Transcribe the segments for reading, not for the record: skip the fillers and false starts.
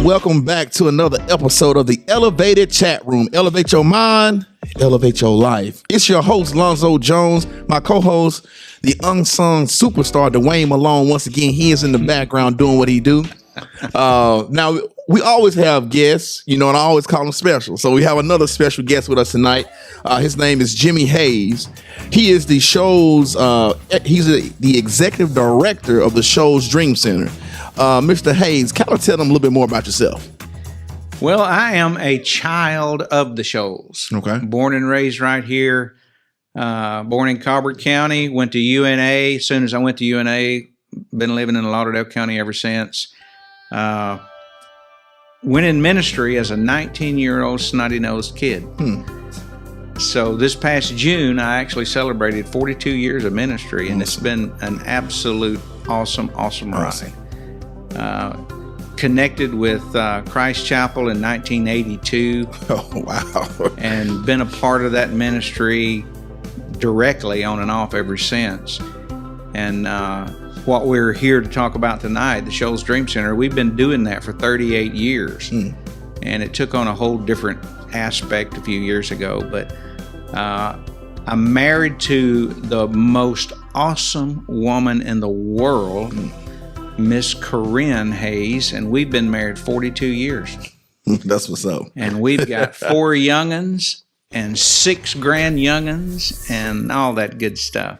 welcome back to another episode of the Elevated Chat Room. Elevate your mind, elevate your life. It's your host, Lonzo Jones, my co-host, the unsung superstar, Dwayne Malone. Once again, he is in the background doing what he do. Now, we always have guests, and I always call them special. So we have another special guest with us tonight. His name is Jimmy Hayes. He is the Shoals, the executive director of the Shoals Dream Center. Mr. Hayes, kind of tell them a little bit more about yourself. Well, I am a child of the Shoals. Okay. Born and raised right here. Born in Colbert County, went to UNA. As soon as I went to UNA, been living in Lauderdale County ever since. Went in ministry as a 19-year-old snotty-nosed kid. So this past June, I actually celebrated 42 years of ministry, and it's been an absolute awesome ride. Connected with Christ Chapel in 1982. Oh, wow. And been a part of that ministry directly on and off ever since. And what we're here to talk about tonight, the Shoals Dream Center, we've been doing that for 38 years. And it took on a whole different aspect a few years ago. But I'm married to the most awesome woman in the world, Miss Corinne Hayes, and we've been married 42 years. That's what's up. And we've got 4 young'uns and 6 grand young'uns and all that good stuff.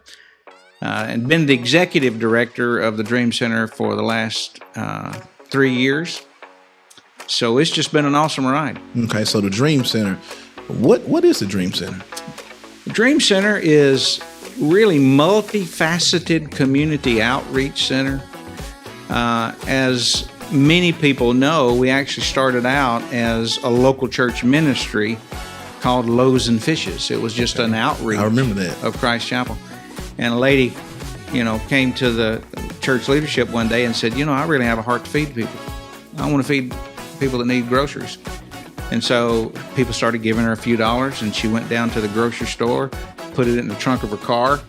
And been the executive director of the Dream Center for the last 3 years. So it's just been an awesome ride. Okay, so the Dream Center, what is the Dream Center? The Dream Center is really multifaceted community outreach center. As many people know, we actually started out as a local church ministry called Loaves and Fishes. It was just an outreach. I remember that. Of Christ Chapel. And a lady, came to the church leadership one day and said, I really have a heart to feed people. I want to feed people that need groceries. And so people started giving her a few dollars, and she went down to the grocery store, put it in the trunk of her car.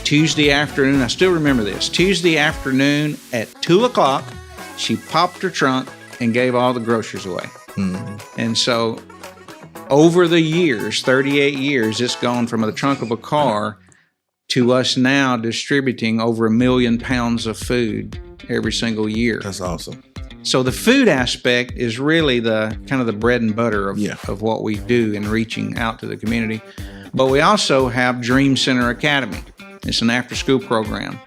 Tuesday afternoon, I still remember this, Tuesday afternoon at 2:00, she popped her trunk and gave all the groceries away. And so over the years, 38 years, it's gone from the trunk of a car to us now distributing over 1 million pounds of food every single year. That's awesome. So the food aspect is really the kind of the bread and butter of what we do in reaching out to the community. But we also have Dream Center Academy. It's an after-school program.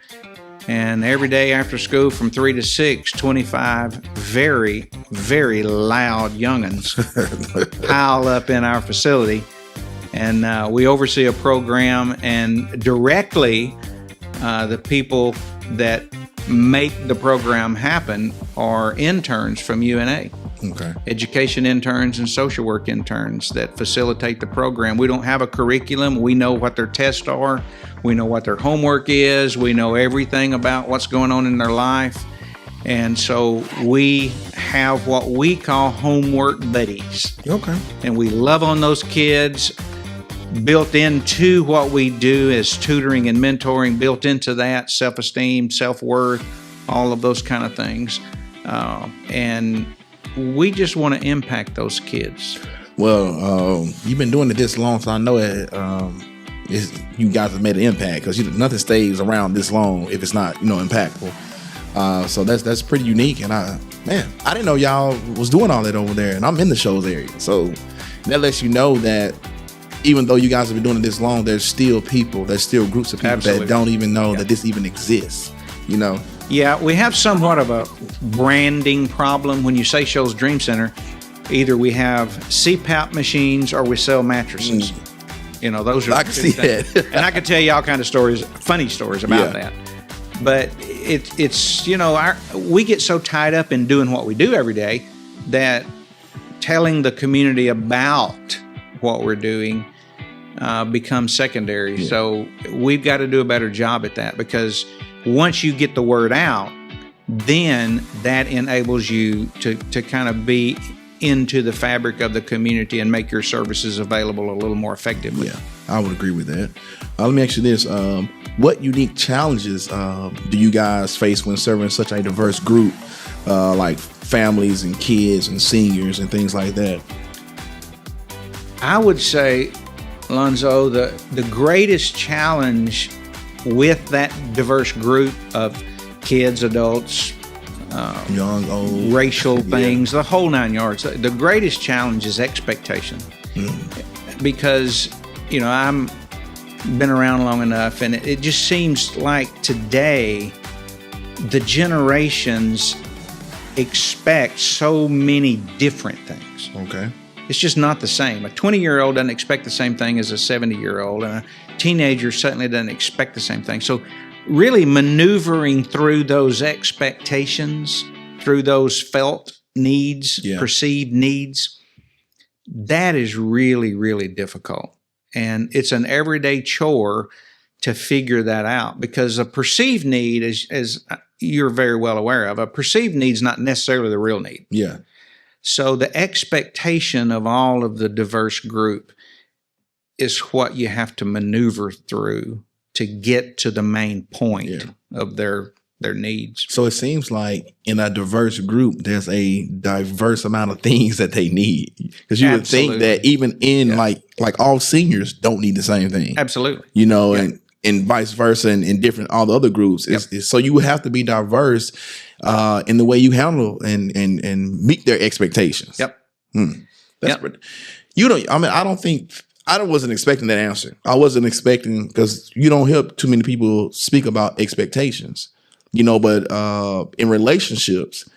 And every day after school from 3 to 6, 25 very, very loud young'uns pile up in our facility. And we oversee a program, and directly the people that make the program happen are interns from UNA. Okay. Education interns and social work interns that facilitate the program. We don't have a curriculum. We know what their tests are. We know what their homework is. We know everything about what's going on in their life. And so we have what we call homework buddies. Okay. And we love on those kids. Built into what we do is tutoring and mentoring, built into that, self-esteem, self-worth, all of those kind of things. And we just want to impact those kids. Well, you've been doing it this long, so I know you guys have made an impact, because nothing stays around this long if it's not, impactful. So that's pretty unique. And I didn't know y'all was doing all that over there, and I'm in the Shoals area. So that lets you know that even though you guys have been doing it this long, there's still groups of people Absolutely. that don't even know that this even exists, Yeah, we have somewhat of a branding problem. When you say Shoals Dream Center, either we have CPAP machines or we sell mattresses. Those are. I can see that. And I could tell you all kind of stories, funny stories about that. But it's we get so tied up in doing what we do every day that telling the community about what we're doing becomes secondary. Yeah. So we've got to do a better job at that, because once you get the word out, then that enables you to kind of be into the fabric of the community and make your services available a little more effectively. Yeah, I would agree with that. Let me ask you this. What unique challenges do you guys face when serving such a diverse group, like families and kids and seniors and things like that? I would say, Lonzo, the greatest challenge with that diverse group of kids, adults, Young, old, racial things, the whole 9 yards, the greatest challenge is expectation. Because, I'm been around long enough, and it just seems like today the generations expect so many different things. Okay. It's just not the same. A 20-year-old doesn't expect the same thing as a 70-year-old, and a teenager certainly doesn't expect the same thing. So really maneuvering through those expectations, through those felt needs, perceived needs, that is really, really difficult. And it's an everyday chore to figure that out, because a perceived need, as you're very well aware of, a perceived need is not necessarily the real need. Yeah. So the expectation of all of the diverse group is what you have to maneuver through to get to the main point of their needs. So it seems like in a diverse group, there's a diverse amount of things that they need. Because you would think that even in like all seniors don't need the same thing. Absolutely. And vice versa, and different all the other groups. So you would have to be diverse in the way you handle and meet their expectations. I wasn't expecting that answer. I wasn't expecting, because you don't hear too many people speak about expectations, but in relationships,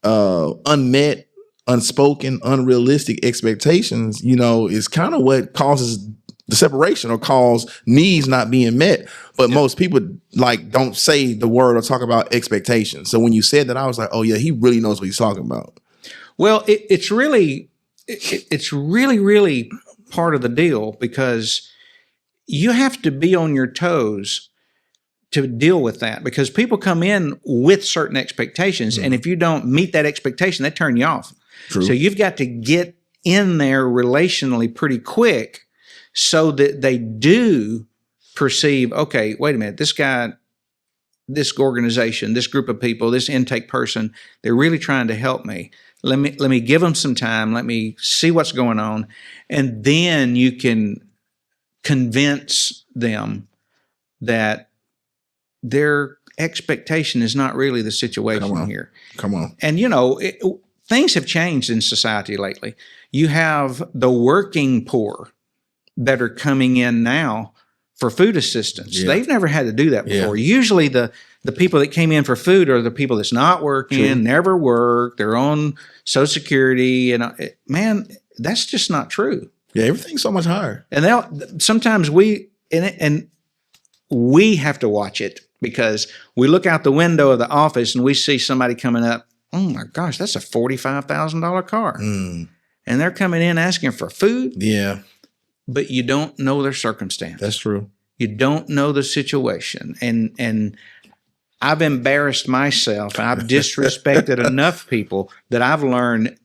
unmet, unspoken, unrealistic expectations, is kind of what causes the separation or cause needs not being met. But most people don't say the word or talk about expectations. So when you said that, I was like, oh yeah, he really knows what he's talking about. Well, it's really part of the deal, because you have to be on your toes to deal with that, because people come in with certain expectations. And if you don't meet that expectation, they turn you off. True. So you've got to get in there relationally pretty quick, so that they do perceive, okay, wait a minute, this guy, this organization, this group of people, this intake person, they're really trying to help me. Let me give them some time. Let me see what's going on. And then you can convince them that their expectation is not really the situation here. Come on. And, things have changed in society lately. You have the working poor that are coming in now for food assistance. They've never had to do that before. Usually the people that came in for food are the people that's not working, never worked, they're on Social Security. And man, that's just not true. Yeah, everything's so much higher. And sometimes we have to watch it, because we look out the window of the office and we see somebody coming up. Oh my gosh, that's a $45,000 car. And they're coming in asking for food. Yeah. But you don't know their circumstance. That's true. You don't know the situation. And I've embarrassed myself, and I've disrespected enough people that I've learned,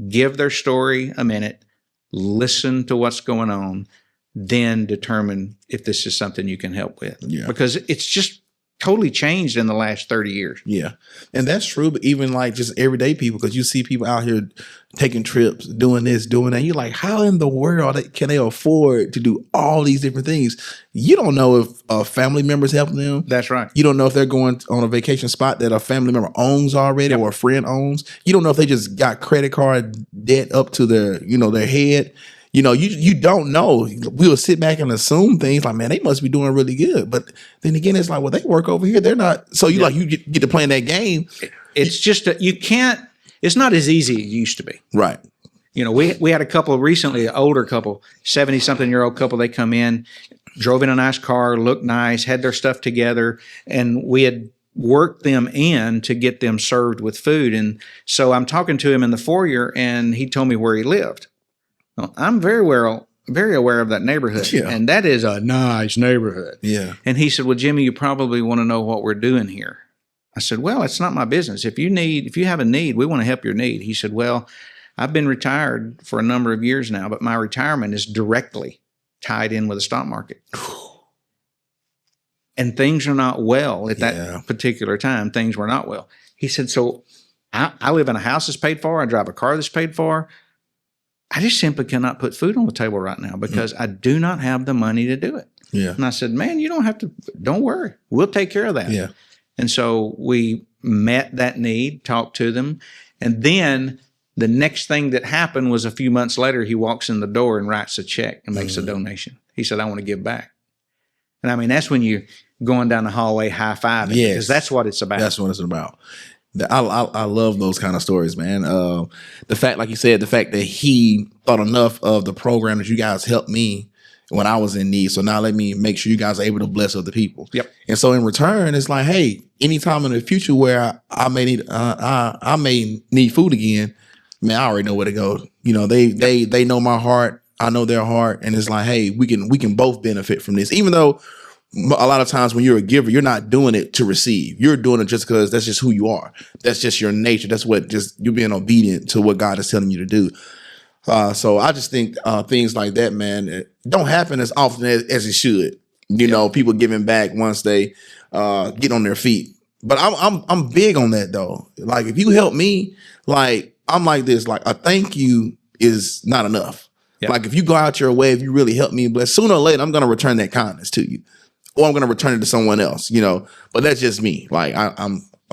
give their story a minute, listen to what's going on, then determine if this is something you can help with. Yeah. Because it's just totally changed in the last 30 years. Yeah. And that's true, but even just everyday people, because you see people out here taking trips, doing this, doing that. You're like, how in the world can they afford to do all these different things? You don't know if family members helping them. That's right. You don't know if they're going on a vacation spot that a family member owns already or a friend owns. You don't know if they just got credit card debt up to their head. You don't know. We will sit back and assume things like, man, they must be doing really good. But then again, it's like, well, they work over here. They're not. So you get to playing that game. It's just you can't. It's not as easy as it used to be. Right. We had a couple recently, an older couple, 70-something-year-old couple. They come in, drove in a nice car, looked nice, had their stuff together, and we had worked them in to get them served with food. And so I'm talking to him in the foyer, and he told me where he lived. Well, I'm very aware of that neighborhood, and that is a nice neighborhood. Yeah. And he said, well, Jimmy, you probably want to know what we're doing here. I said, well, it's not my business. If you have a need, we want to help your need. He said, well, I've been retired for a number of years now, but my retirement is directly tied in with the stock market. And things are not well at that particular time. Things were not well. He said, so I live in a house that's paid for. I drive a car that's paid for. I just simply cannot put food on the table right now because I do not have the money to do it. Yeah. And I said, man, you don't have to, don't worry. We'll take care of that. Yeah. And so we met that need, talked to them. And then the next thing that happened was a few months later, he walks in the door and writes a check and makes a donation. He said, I want to give back. And I mean, that's when you're going down the hallway high-fiving because that's what it's about. That's what it's about. I love those kind of stories, man. The fact, like you said, the fact that he thought enough of the program that you guys helped me when I was in need. So now let me make sure you guys are able to bless other people. Yep. And so in return, it's like, hey, anytime in the future where I may need food again, man, I already know where to go. You know, they know my heart. I know their heart. And it's like, hey, we can both benefit from this. Even though a lot of times when you're a giver, you're not doing it to receive. You're doing it just because that's just who you are. That's just your nature. That's what just you being obedient to what God is telling you to do. So I just think things like that, man, it don't happen as often as it should. You know, people giving back once they get on their feet. But I'm big on that though. Like if you help me, like I'm like this, like a thank you is not enough. Yep. Like if you go out your way, if you really help me, bless, sooner or later I'm gonna return that kindness to you. Or I'm going to return it to someone else, you know, but that's just me. Like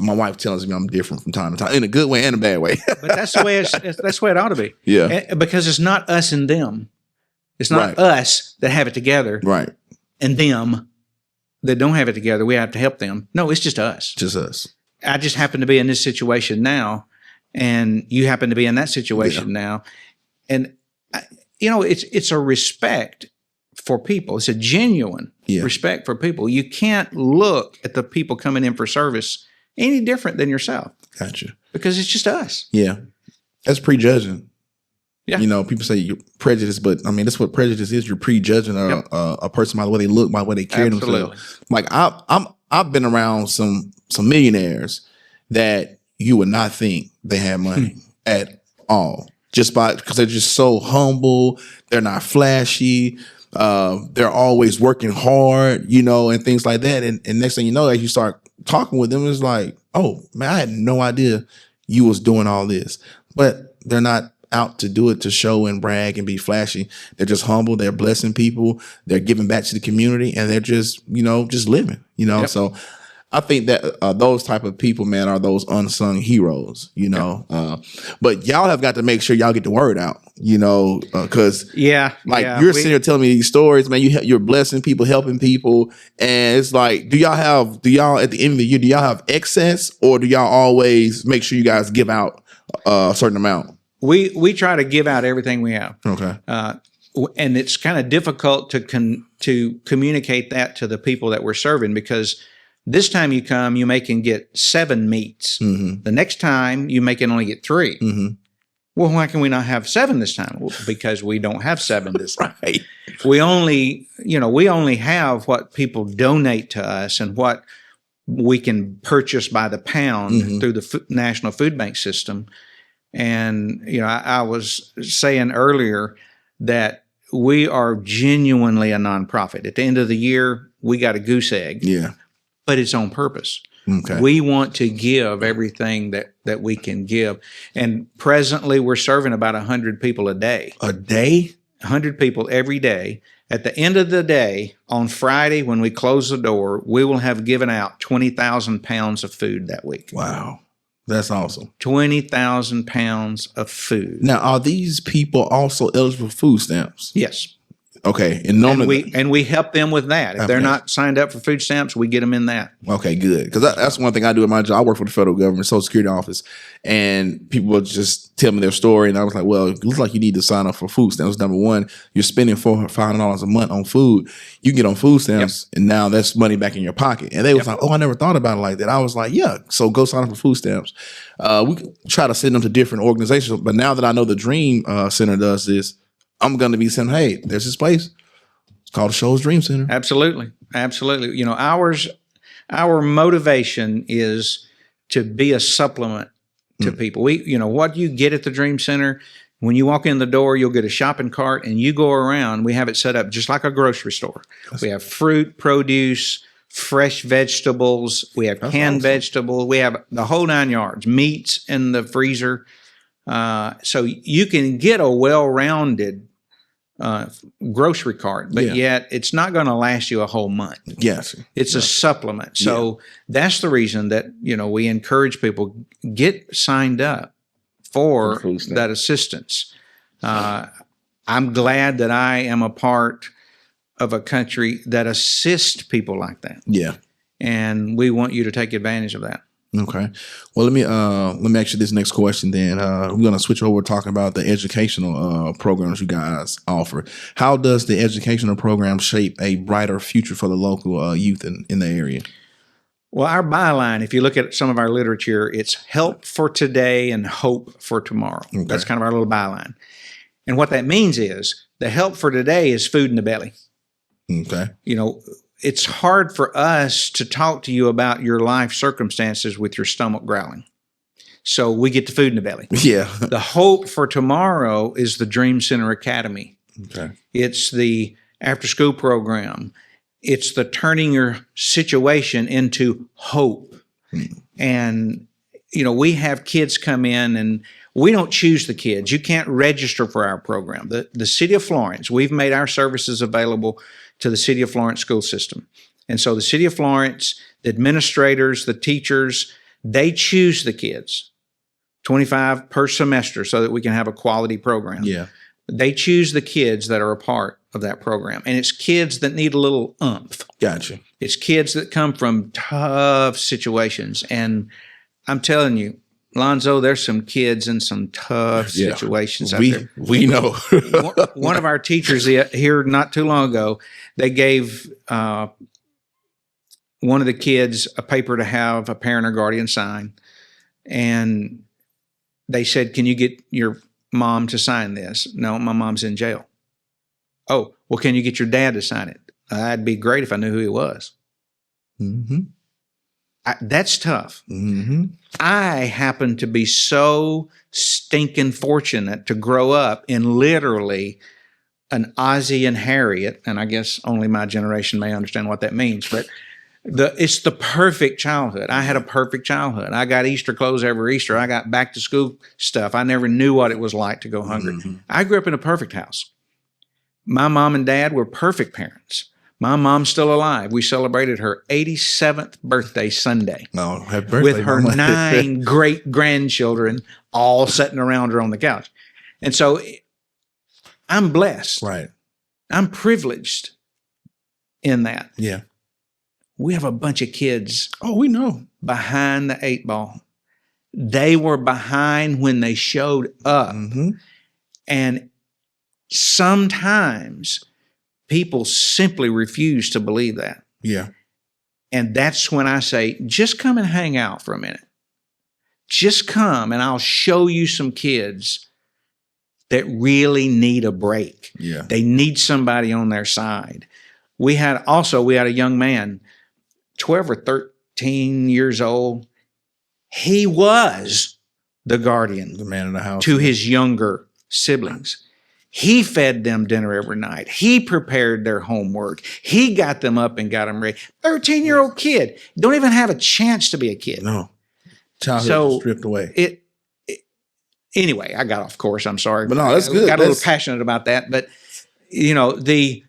my wife tells me I'm different from time to time in a good way and a bad way. But that's the way that's the way it ought to be. Yeah. Because it's not us and them. It's not us that have it together. Right. And them that don't have it together. We have to help them. No, it's just us. Just us. I just happen to be in this situation now, and you happen to be in that situation now. And you know, it's a respect for people. It's a genuine respect for people. You can't look at the people coming in for service any different than yourself. Gotcha. Because it's just us. Yeah. That's prejudging. Yeah. You know, people say you're prejudiced, but I mean, that's what prejudice is. You're prejudging a person by the way they look, by the way they carry themselves. Like I've been around some millionaires that you would not think they have money at all. Just because they're just so humble. They're not flashy. They're always working hard, you know, and things like that. And next thing you know, as you start talking with them, it's like, oh man, I had no idea you was doing all this. But they're not out to do it to show and brag and be flashy. They're just humble. They're blessing people. They're giving back to the community, and they're just, you know, just living, you know. Yep. So I think that those type of people, man, are those unsung heroes, you know. But y'all have got to make sure y'all get the word out, you know, because you're sitting here telling me these stories, man. You're blessing people, helping people, and it's like, do y'all at the end of the year, do y'all have excess, or do y'all always make sure you guys give out a certain amount? We try to give out everything we have. Okay. And it's kind of difficult to communicate that to the people that we're serving, because this time you come, you may can get 7 meats. Mm-hmm. The next time you may can only get 3. Mm-hmm. Well, why can we not have 7 this time? Well, because we don't have 7 this time. Right. We only have what people donate to us and what we can purchase by the pound through the National Food Bank system. And, you know, I was saying earlier that we are genuinely a nonprofit. At the end of the year, we got a goose egg. Yeah. But it's on purpose. Okay. We want to give everything that we can give. And presently, we're serving about 100 people a day. A day? 100 people every day. At the end of the day, on Friday, when we close the door, we will have given out 20,000 pounds of food that week. Wow. That's awesome. 20,000 pounds of food. Now, are these people also eligible for food stamps? Yes. Okay. And we help them with that. If they're not signed up for food stamps, we get them in that. Okay, good. Because that's one thing I do in my job. I work for the federal government, Social Security office, and people will just tell me their story, and I was like, well, it looks like you need to sign up for food stamps. Number one, you're spending $400 a month on food. You get on food stamps, and now that's money back in your pocket. And they was like, oh, I never thought about it like that. I was like, yeah, so go sign up for food stamps. We try to send them to different organizations, but now that I know the Dream Center does this, I'm going to be saying, hey, there's this place. It's called the Shoals Dream Center. Absolutely. Absolutely. You know, our motivation is to be a supplement to people. What you get at the Dream Center, when you walk in the door, you'll get a shopping cart and you go around. We have it set up just like a grocery store. We have fruit, produce, fresh vegetables. We have canned vegetables. We have the whole 9 yards, meats in the freezer. So you can get a well-rounded grocery cart, but yet it's not going to last you a whole month. Yes. It's a supplement. So that's the reason that, we encourage people, get signed up for that assistance. I'm glad that I am a part of a country that assists people like that. Yeah. And we want you to take advantage of that. Okay. Well, let me ask you this next question then. We're going to switch over talking about the educational programs you guys offer. How does the educational program shape a brighter future for the local youth in the area? Well, our byline, if you look at some of our literature, it's help for today and hope for tomorrow. Okay. That's kind of our little byline. And what that means is the help for today is food in the belly. Okay. It's hard for us to talk to you about your life circumstances with your stomach growling. So we get the food in the belly. Yeah. The hope for tomorrow is the Dream Center Academy. Okay. It's the after-school program. It's the turning your situation into hope. And, we have kids come in and we don't choose the kids. You can't register for our program. The City of Florence, we've made our services available to the City of Florence school system. And so the City of Florence, the administrators, the teachers, they choose the kids, 25 per semester, so that we can have a quality program. Yeah. They choose the kids that are a part of that program. And it's kids that need a little oomph. Gotcha. It's kids that come from tough situations. And I'm telling you, Lonzo, there's some kids in some tough situations out there. We know. One of our teachers here not too long ago, they gave one of the kids a paper to have a parent or guardian sign. And they said, can you get your mom to sign this? No, my mom's in jail. Oh, well, can you get your dad to sign it? That'd be great if I knew who he was. Mm-hmm. That's tough. Mm-hmm. I happen to be so stinking fortunate to grow up in literally an Ozzie and Harriet, and I guess only my generation may understand what that means, but it's the perfect childhood. I had a perfect childhood. I got Easter clothes every Easter. I got back to school stuff. I never knew what it was like to go hungry. Mm-hmm. I grew up in a perfect house. My mom and dad were perfect parents. My mom's still alive. We celebrated her 87th birthday Sunday. Oh, happy birthday, with her 9 great-grandchildren all sitting around her on the couch. And so I'm blessed. Right. I'm privileged in that. Yeah. We have a bunch of kids. Oh, we know. Behind the 8 ball. They were behind when they showed up. Mm-hmm. And sometimes people simply refuse to believe that. Yeah. And that's when I say, just come and hang out for a minute. Just come and I'll show you some kids that really need a break. Yeah. They need somebody on their side. We had a young man, 12 or 13 years old. He was the guardian, the man in the house, to his younger siblings. He fed them dinner every night. He prepared their homework. He got them up and got them ready. 13-year-old kid. Don't even have a chance to be a kid. No. Childhood stripped away. Anyway, I got off course. I'm sorry. But no, that's good. I got a little passionate about that. But, the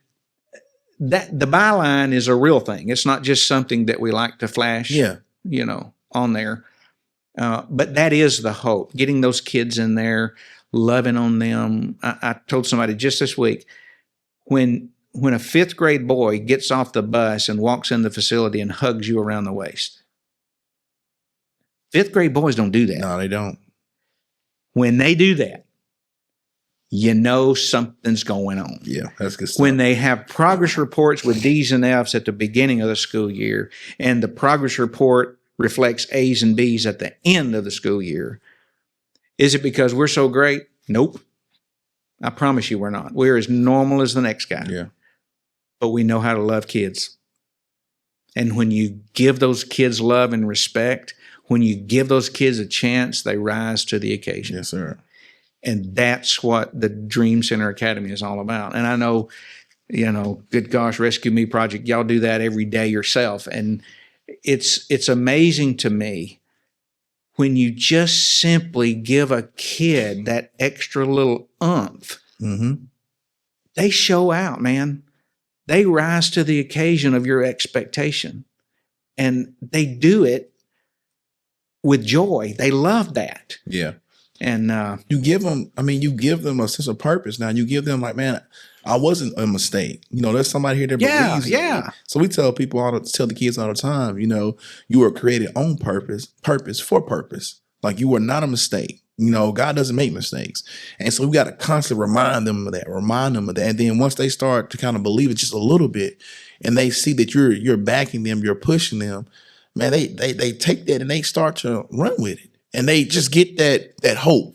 byline is a real thing. It's not just something that we like to flash, on there. But that is the hope, getting those kids in there, loving on them. I told somebody just this week, when a 5th grade boy gets off the bus and walks in the facility and hugs you around the waist. 5th grade boys don't do that. No, they don't. When they do that, something's going on. Yeah, that's good stuff. When they have progress reports with D's and F's at the beginning of the school year, and the progress report reflects A's and B's at the end of the school year, is it because we're so great? Nope. I promise you we're not. We're as normal as the next guy. Yeah. But we know how to love kids. And when you give those kids love and respect, when you give those kids a chance, they rise to the occasion. Yes, sir. And that's what the Dream Center Academy is all about. And I know good gosh, Rescue Me Project. Y'all do that every day yourself. And it's amazing to me when you just simply give a kid that extra little oomph. Mm-hmm. They show out, man. They rise to the occasion of your expectation. And they do it with joy. They love that. Yeah. And you give them a sense of purpose. Now you give them like, man, I wasn't a mistake. There's somebody here that believes in me. So we tell the kids all the time, you were created on purpose for purpose. Like, you were not a mistake. God doesn't make mistakes. And so we got to constantly remind them of that. And then once they start to kind of believe it just a little bit, and they see that you're backing them, you're pushing them, man, they take that and they start to run with it. And they just get that hope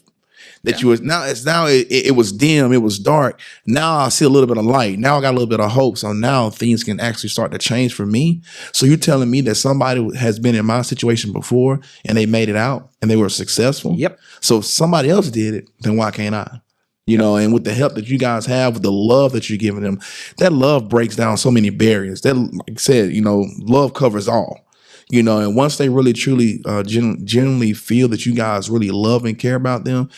that it was dim, it was dark. Now I see a little bit of light. Now I got a little bit of hope. So now things can actually start to change for me. So you're telling me that somebody has been in my situation before and they made it out and they were successful? Yep. So if somebody else did it, then why can't I? And with the help that you guys have, with the love that you're giving them, that love breaks down so many barriers. That, like I said, love covers all. And once they really, truly, genuinely feel that you guys really love and care about them,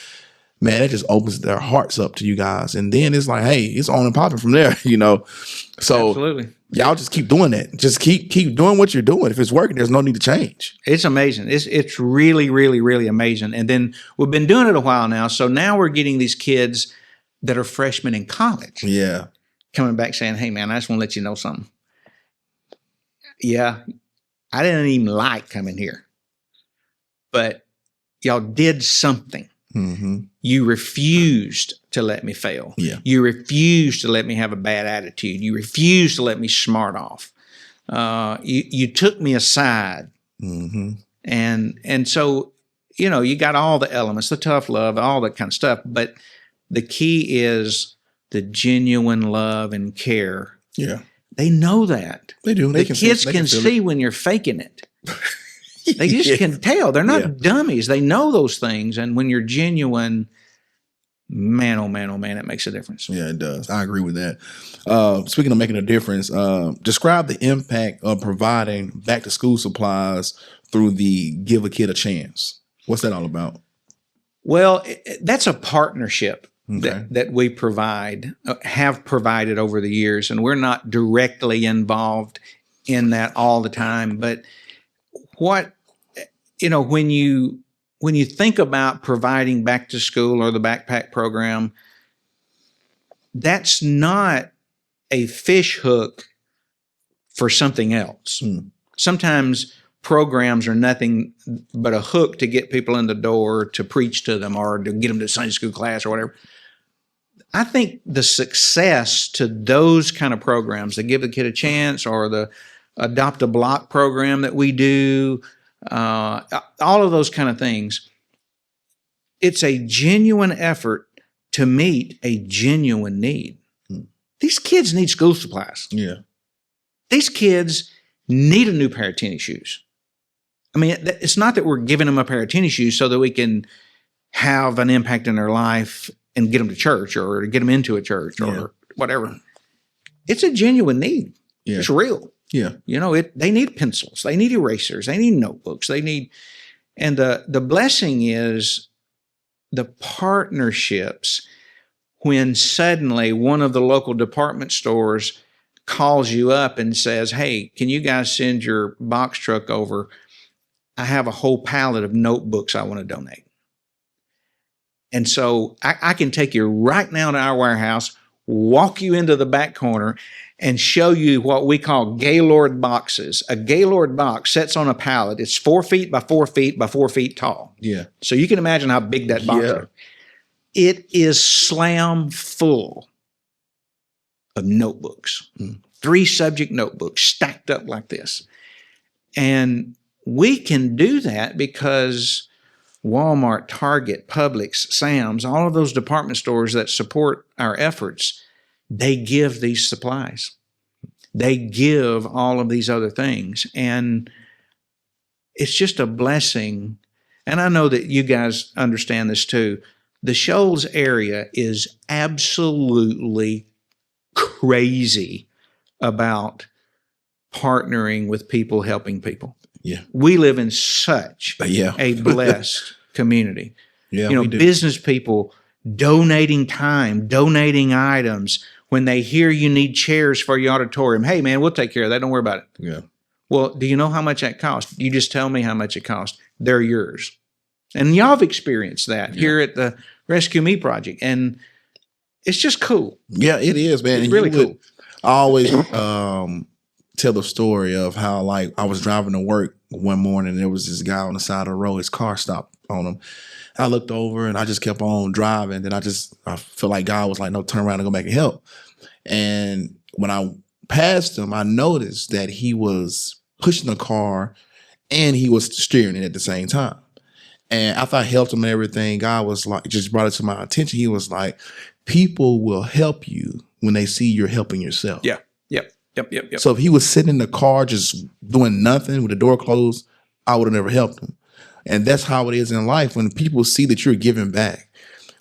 man, it just opens their hearts up to you guys. And then it's like, hey, it's on and popping from there, So absolutely. Y'all just keep doing that. Just keep doing what you're doing. If it's working, there's no need to change. It's amazing. It's really, really, really amazing. And then we've been doing it a while now. So now we're getting these kids that are freshmen in college. Yeah. Coming back saying, hey, man, I just want to let you know something. Yeah, I didn't even like coming here. But y'all did something. Mm-hmm. You refused to let me fail. Yeah. You refused to let me have a bad attitude. You refused to let me smart off. You took me aside. Mm-hmm. And so, you got all the elements, the tough love, all that kind of stuff. But the key is the genuine love and care. Yeah. They know that. They do. The kids can see when you're faking it. They just can tell. They're not dummies. They know those things. And when you're genuine, man, oh man, it makes a difference. Yeah, it does. I agree with that. Speaking of making a difference, describe the impact of providing back to school supplies through the Give a Kid a Chance. What's that all about? Well, that's a partnership Okay. that we have provided over the years. And we're not directly involved in that all the time. But when you think about providing back to school or the backpack program, that's not a fish hook for something else. Sometimes programs are nothing but a hook to get people in the door to preach to them or to get them to Sunday school class or whatever. I think the success to those kind of programs, the Give the Kid a Chance or the Adopt a Block program that we do, all of those kind of things, it's a genuine effort to meet a genuine need. These kids need school supplies. Yeah. These kids need a new pair of tennis shoes. I mean, it's not that we're giving them a pair of tennis shoes so that we can have an impact in their life and get them to church or get them into a church or whatever. It's a genuine need. Yeah. It's real. Yeah. They need pencils. They need erasers. They need notebooks. And the blessing is the partnerships when suddenly one of the local department stores calls you up and says, hey, can you guys send your box truck over? I have a whole pallet of notebooks I want to donate. And so I can take you right now to our warehouse, walk you into the back corner, and show you what we call Gaylord boxes. A Gaylord box sits on a pallet. It's 4 feet by 4 feet by 4 feet tall. Yeah. So you can imagine how big that box is. It is slam full of notebooks. 3 subject notebooks stacked up like this. And we can do that because Walmart, Target, Publix, Sam's, all of those department stores that support our efforts, they give these supplies. They give all of these other things. And it's just a blessing. And I know that you guys understand this too. The Shoals area is absolutely crazy about partnering with people, helping people. Yeah. We live in such Yeah. a blessed community. Yeah, You know, we do. business people donating time, donating items. When they hear you need chairs for your auditorium, hey, man, we'll take care of that. Don't worry about it. Yeah. Well, do you know how much that costs? You just tell me how much it costs. They're yours. And y'all have experienced that here at the Rescue Me Project. And it's just cool. Yeah, it is, man. It's And really cool. I always tell the story of how, like, I was driving to work one morning and there was this guy on the side of the road. His car stopped on him. I looked over and I just kept on driving. Then I feel like God was like, no, turn around and go back and help. And when I passed him, I noticed that he was pushing the car and he was steering it at the same time. And after I helped him and everything, God was like, just brought it to my attention. He was like, people will help you when they see you're helping yourself. Yeah. Yep. So if he was sitting in the car just doing nothing with the door closed, I would have never helped him. And that's how it is in life. When people see that you're giving back,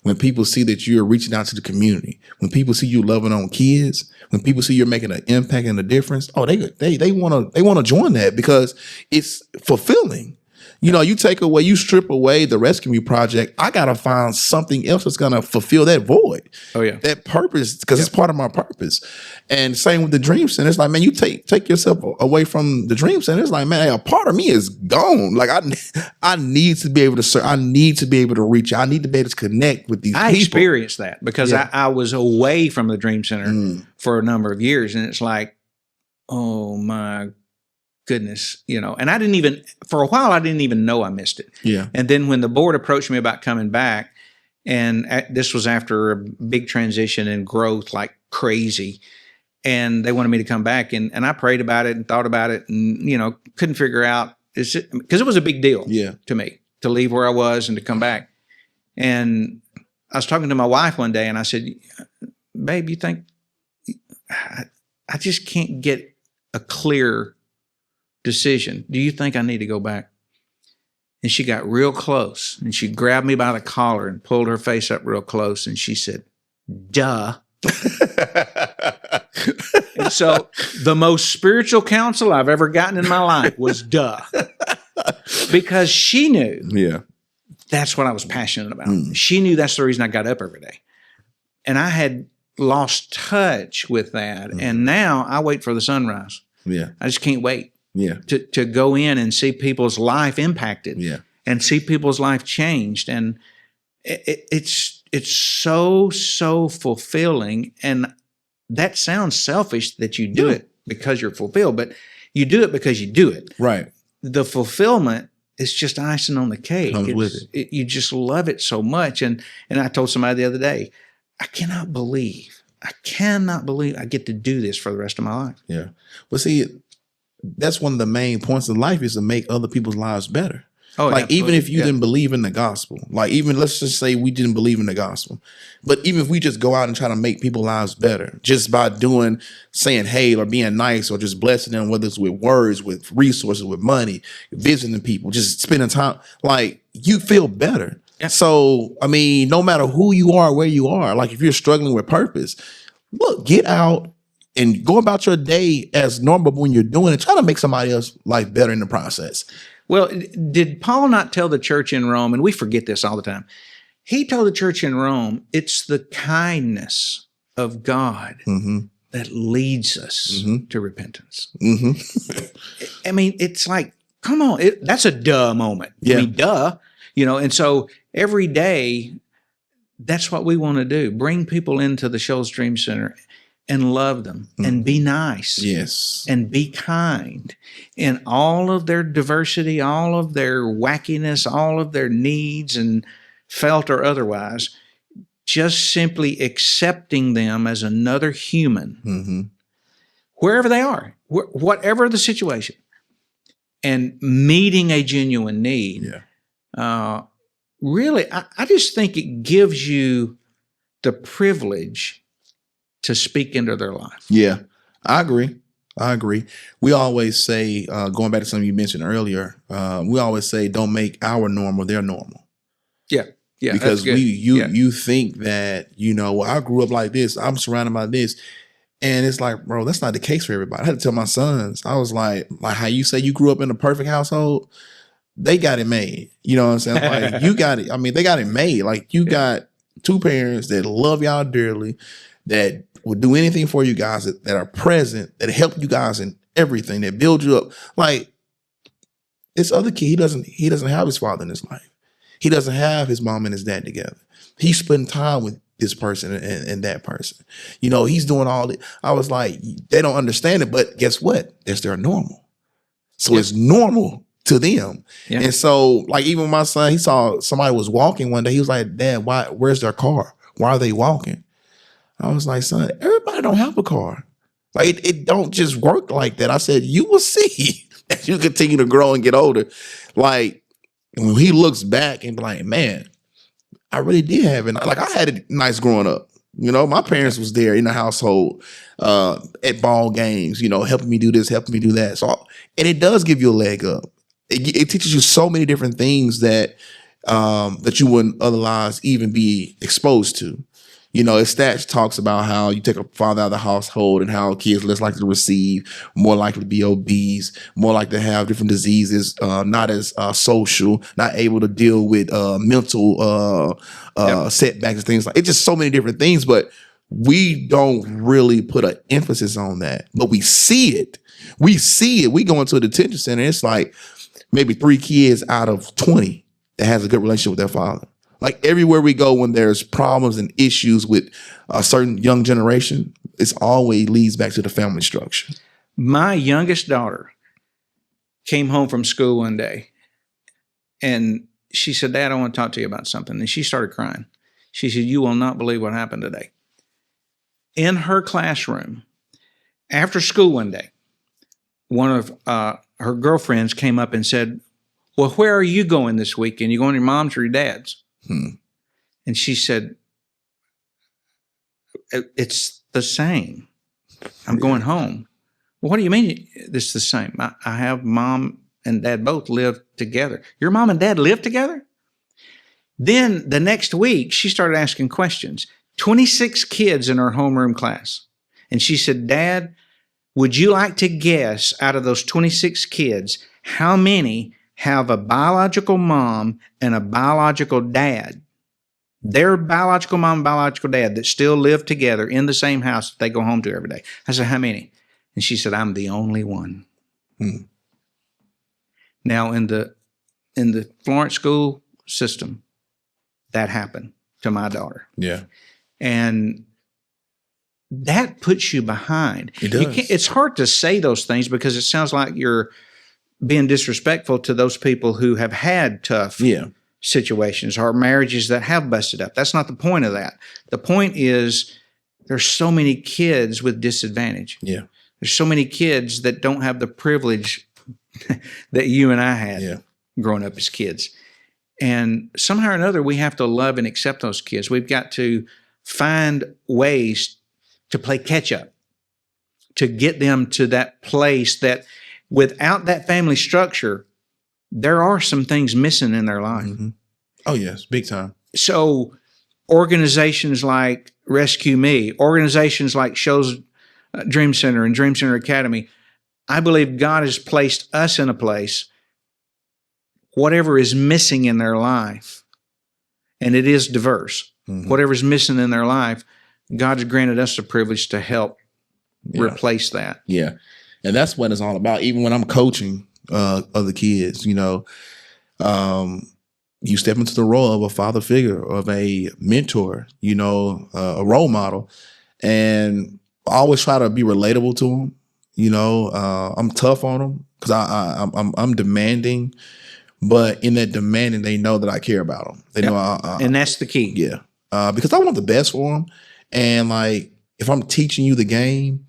when people see that you're reaching out to the community, when people see you loving on kids, when people see you're making an impact and a difference, oh, they want to join that because it's fulfilling. You know, you strip away the Rescue Me Project, I got to find something else that's going to fulfill that void. Oh, yeah. That purpose, because it's part of my purpose. And same with the Dream Center. It's like, man, you take yourself away from the Dream Center. It's like, man, a part of me is gone. Like, I need to be able to serve. I need to be able to reach out. I need to be able to connect with these people. I experienced that because I was away from the Dream Center for a number of years. And it's like, oh, my goodness, you know, and for a while, I didn't even know I missed it. Yeah. And then when the board approached me about coming back, and this was after a big transition and growth like crazy, and they wanted me to come back, and I prayed about it and thought about it and, you know, couldn't figure out, because it was a big deal to me to leave where I was and to come back. And I was talking to my wife one day and I said, babe, you think, I just can't get a clear decision. Do you think I need to go back? And she got real close and she grabbed me by the collar and pulled her face up real close and she said, duh. And so the most spiritual counsel I've ever gotten in my life was duh. Because she knew that's what I was passionate about. She knew that's the reason I got up every day. And I had lost touch with that. And now I wait for the sunrise. Yeah. I just can't wait. Yeah, to go in and see people's life impacted, and see people's life changed, and it's so fulfilling. And that sounds selfish that you do it because you're fulfilled, but you do it because you do it. Right. The fulfillment is just icing on the cake. Comes with it. You just love it so much. And I told somebody the other day, I cannot believe I get to do this for the rest of my life. Yeah. Well, see, that's one of the main points of life is to make other people's lives better. Oh, like absolutely. Even if you didn't believe in the gospel, like even let's just say we didn't believe in the gospel, but even if we just go out and try to make people's lives better just by saying hey or being nice or just blessing them, whether it's with words, with resources, with money, visiting people, just spending time, like you feel better. Yeah. So, I mean, no matter who you are, where you are, like if you're struggling with purpose, look, get out and go about your day as normal when you're doing it. Try to make somebody else's life better in the process. Well, did Paul not tell the church in Rome, and we forget this all the time, he told the church in Rome, it's the kindness of God that leads us to repentance. I mean, it's like, come on, that's a duh moment. Yeah. I mean, duh. You know, and so every day, that's what we want to do. Bring people into the Shoals Dream Center and love them and be nice. Yes. And be kind in all of their diversity, all of their wackiness, all of their needs and felt or otherwise, just simply accepting them as another human, wherever they are, whatever the situation, and meeting a genuine need. Yeah. Really, I just think it gives you the privilege to speak into their life. Yeah, I agree. We always say, going back to something you mentioned earlier, we always say, don't make our normal their normal. Yeah. Yeah. Because you think that, well, I grew up like this, I'm surrounded by this. And it's like, bro, that's not the case for everybody. I had to tell my sons, I was like how you say you grew up in a perfect household, they got it made. You know what I'm saying? Like you got it. I mean, they got it made. Like you got two parents that love y'all dearly, that would do anything for you guys, that are present, that help you guys in everything, that build you up. Like this other kid, he doesn't have his father in his life. He doesn't have his mom and his dad together. He's spending time with this person and that person. You know, he's doing all it. I was like, they don't understand it, but guess what? That's their normal. So it's normal to them. Yeah. And so, like, even my son, he saw somebody was walking one day. He was like, Dad, where's their car? Why are they walking? I was like, son, everybody don't have a car. Like, it don't just work like that. I said, you will see as you continue to grow and get older. Like, when he looks back and be like, man, I really did have it. Like, I had it nice growing up. You know, my parents was there in the household, at ball games, you know, helping me do this, helping me do that. So, and it does give you a leg up. It teaches you so many different things that you wouldn't otherwise even be exposed to. You know, his stats talks about how you take a father out of the household and how kids less likely to receive, more likely to be obese, more likely to have different diseases, not as social, not able to deal with mental setbacks and things like. It's just so many different things, but we don't really put an emphasis on that. But we see it. We see it. We go into a detention center. It's like maybe 3 kids out of 20 that has a good relationship with their father. Like everywhere we go, when there's problems and issues with a certain young generation, it's always leads back to the family structure. My youngest daughter came home from school one day and she said, Dad, I want to talk to you about something. And she started crying. She said, you will not believe what happened today. In her classroom, after school one day, one of her girlfriends came up and said, well, where are you going this weekend? You going to your mom's or your dad's? And she said, it's the same. I'm going home. Well, what do you mean it's the same? I have mom and dad both live together. Your mom and dad live together? Then the next week, she started asking questions. 26 kids in her homeroom class. And she said, Dad, would you like to guess out of those 26 kids, how many have a biological mom and a biological dad, their biological mom and biological dad that still live together in the same house that they go home to every day? I said, how many? And she said, I'm the only one. Now, in the Florence school system, that happened to my daughter. Yeah. And that puts you behind. It does. It's hard to say those things because it sounds like you're being disrespectful to those people who have had tough situations or marriages that have busted up. That's not the point of that. The point is there's so many kids with disadvantage. Yeah. There's so many kids that don't have the privilege that you and I had growing up as kids. And somehow or another, we have to love and accept those kids. We've got to find ways to play catch up, to get them to that place that without that family structure, there are some things missing in their life. Mm-hmm. Oh, yes, big time. So organizations like Rescue Me, organizations like Shoals Dream Center and Dream Center Academy, I believe God has placed us in a place, whatever is missing in their life, and it is diverse, whatever is missing in their life, God's granted us the privilege to help replace that. Yeah. And that's what it's all about. Even when I'm coaching other kids, you know, you step into the role of a father figure, of a mentor, you know, a role model. And I always try to be relatable to them. You know, I'm tough on them because I'm demanding. But in that demanding, they know that I care about them. They know, and that's the key. Yeah, because I want the best for them. And like, if I'm teaching you the game,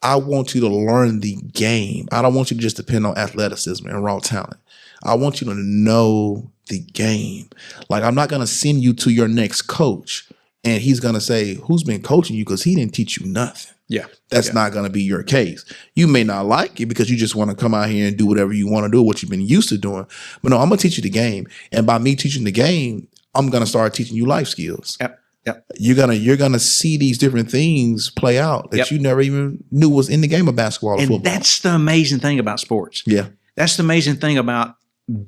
I want you to learn the game. I don't want you to just depend on athleticism and raw talent. I want you to know the game. Like, I'm not going to send you to your next coach and he's going to say, who's been coaching you? Because he didn't teach you nothing. Yeah. That's not going to be your case. You may not like it because you just want to come out here and do whatever you want to do, what you've been used to doing. But no, I'm going to teach you the game. And by me teaching the game, I'm going to start teaching you life skills. Yep. Yep. you're gonna see these different things play out that you never even knew was in the game of basketball or football. That's the amazing thing about sports. Yeah. That's the amazing thing about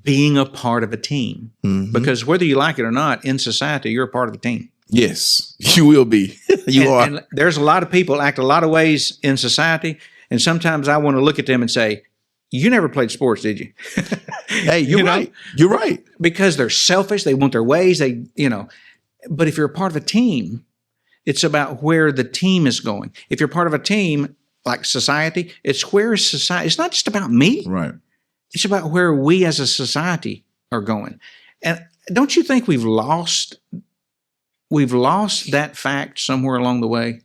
being a part of a team. Because whether you like it or not, in society, you're a part of the team. Yes, you will be. You are. And there's a lot of people act a lot of ways in society. And sometimes I want to look at them and say, you never played sports, did you? Hey, you're right. You're right. Because they're selfish. They want their ways. But if you're a part of a team, it's about where the team is going. If you're part of a team like society, it's where is society. It's not just about me. Right. It's about where we as a society are going. And don't you think we've lost that fact somewhere along the way?